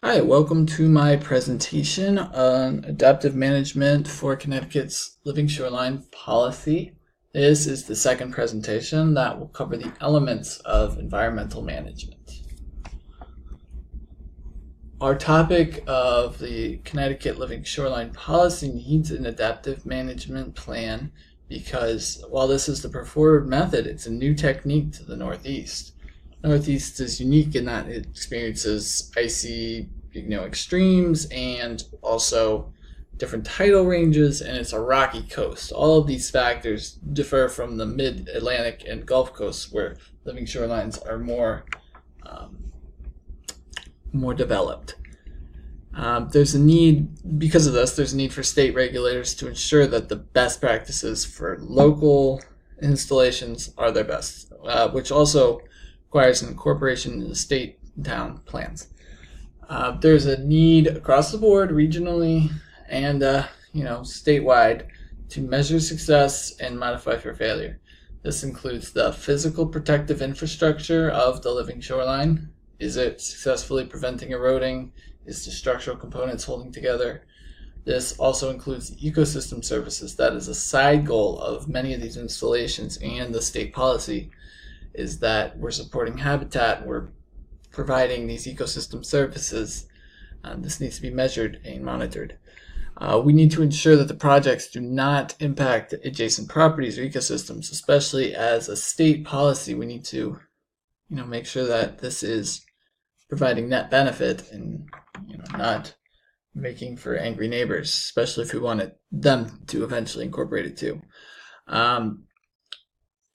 Hi, welcome to my presentation on adaptive management for Connecticut's living shoreline policy. This is the second presentation that will cover the elements of environmental management. Our topic of the Connecticut living shoreline policy needs an adaptive management plan because while this is the preferred method, it's a new technique to the Northeast. Northeast is unique in that it experiences icy, extremes and also different tidal ranges, and it's a rocky coast. All of these factors differ from the mid-Atlantic and Gulf coasts where living shorelines are more developed. There's a need, because of this, there's a need for state regulators to ensure that the best practices for local installations are their best, which also requires an incorporation in the state and town plans. There's a need across the board, regionally and statewide, to measure success and modify for failure. This includes the physical protective infrastructure of the living shoreline. Is it successfully preventing eroding? Is the structural components holding together? This also includes the ecosystem services. That is a side goal of many of these installations, and the state policy is that we're supporting habitat, we're providing these ecosystem services. This needs to be measured and monitored. We need to ensure that the projects do not impact adjacent properties or ecosystems, especially as a state policy. We need to make sure that this is providing net benefit and not making for angry neighbors, especially if we want them to eventually incorporate it too.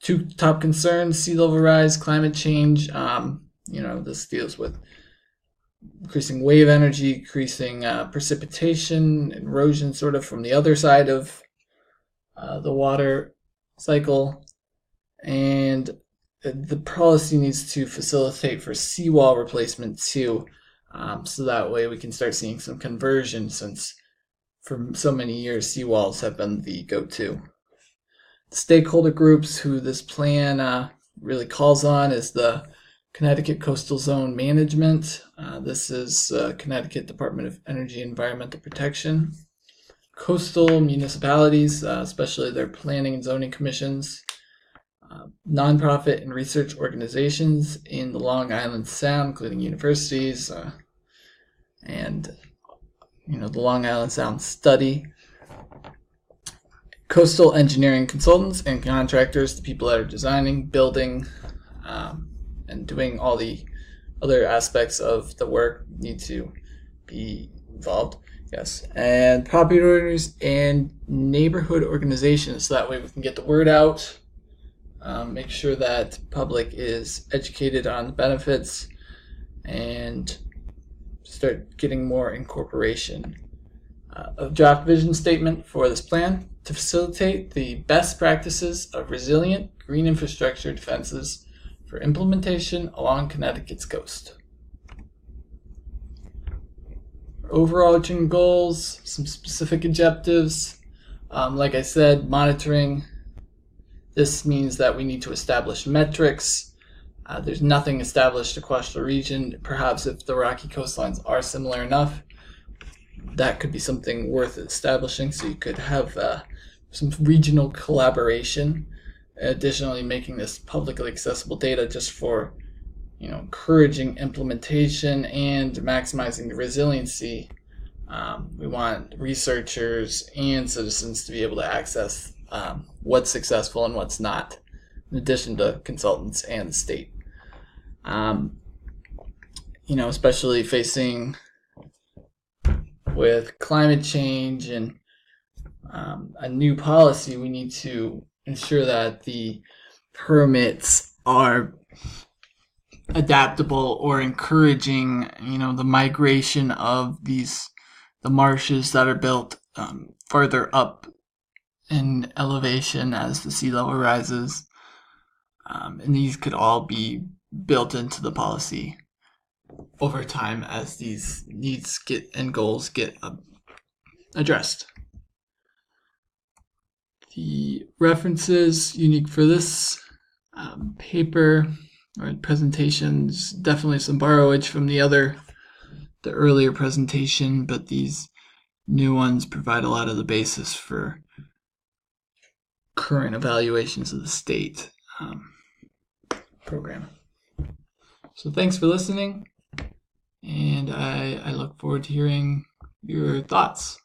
Two top concerns: sea level rise, climate change. This deals with increasing wave energy, increasing precipitation, erosion sort of from the other side of the water cycle. And the policy needs to facilitate for seawall replacement too, so that way we can start seeing some conversion, since for so many years seawalls have been the go-to. The stakeholder groups who this plan really calls on is the Connecticut Coastal Zone Management. This is Connecticut Department of Energy and Environmental Protection. Coastal municipalities, especially their planning and zoning commissions. Nonprofit and research organizations in the Long Island Sound, including universities and the Long Island Sound Study. Coastal engineering consultants and contractors, the people that are designing, building, and doing all the other aspects of the work need to be involved. Yes, and property owners and neighborhood organizations, so that way we can get the word out, make sure that public is educated on the benefits, and start getting more incorporation. A draft vision statement for this plan to facilitate the best practices of resilient green infrastructure defenses for implementation along Connecticut's coast. Overarching goals, some specific objectives. Like I said, monitoring. This means that we need to establish metrics. There's nothing established across the region. Perhaps if the rocky coastlines are similar enough, that could be something worth establishing, so you could have some regional collaboration. Additionally, making this publicly accessible data just for encouraging implementation and maximizing the resiliency. We want researchers and citizens to be able to access what's successful and what's not, in addition to consultants and the state. Especially facing with climate change and a new policy, we need to ensure that the permits are adaptable or encouraging the migration of the marshes that are built further up in elevation as the sea level rises, and these could all be built into the policy over time as these needs and goals get addressed. The references unique for this paper or presentations, definitely some borrowage from the other the earlier presentation, but these new ones provide a lot of the basis for current evaluations of the state program. So thanks for listening, and I look forward to hearing your thoughts.